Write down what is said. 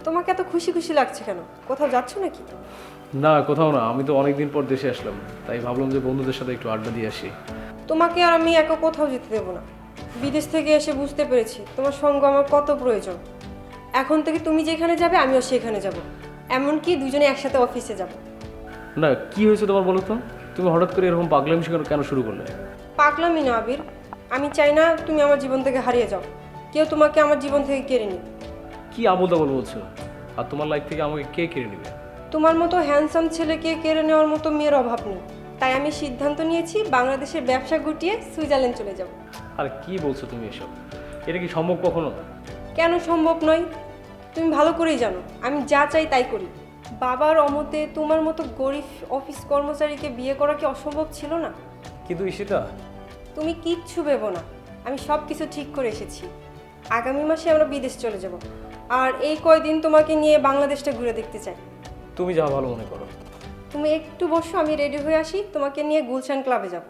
তোমাকে এত খুশি খুশি লাগছে কেন? কোথাও যাচ্ছ নাকি? না, কোথাও না। আমি তো অনেকদিন পর দেশে আসলাম, তাই ভাবলাম যে বন্ধুদের সাথে একটু আড্ডা দিয়ে আসি। তোমাকে আর আমি একা কোথাও যেতে দেবো না। বিদেশ থেকে এসে বুঝতে পেরেছি তোমার সঙ্গ আমার কত প্রয়োজন। এখন থেকে তুমি যেখানে যাবে আমিও সেখানে যাব, এমনকি দুজনে একসাথে অফিসে যাব। না, কি হয়েছে তোমার বলো তো? তুমি হঠাৎ করে এরকম পাগলামি কেন শুরু করলে? পাগলামি না আবির, আমি চাই না তুমি আমার জীবন থেকে হারিয়ে যাও, কেউ তোমাকে আমার জীবন থেকে কেড়ে নিক। কি আবল তাবল বলছো? আর তোমার লাইফ থেকে আমাকে কে কেড়ে নেবে? তোমার মতো হ্যান্ডসাম ছেলেকে কেড়ে নেওয়ার মতো মেয়ের অভাব নেই। তাই আমি সিদ্ধান্ত নিয়েছি বাংলাদেশের ব্যবসা গুটিয়ে সুইজারল্যান্ড চলে যাব। আর কি বলছো তুমি এসব? এটা কি সম্ভব কখনো? কেন সম্ভব নয়? তুমি ভালো করেই জানো আমি যা চাই তাই করি। বাবার অমতে তোমার মতো গরিব অফিস কর্মচারীকে বিয়ে করা কি অসম্ভব ছিল না? কিন্তু ঈশিতা, তুমি কিচ্ছু ভেবো না, আমি সব কিছু ঠিক করে এসেছি। আগামী মাসে আমরা বিদেশ চলে যাব, আর এই কয়দিন তোমাকে নিয়ে বাংলাদেশটা ঘুরে দেখতে চাই। তুমি যা ভালো মনে করো। তুমি একটু বসো, আমি রেডি হয়ে আসি, তোমাকে নিয়ে গুলশান ক্লাবে যাব।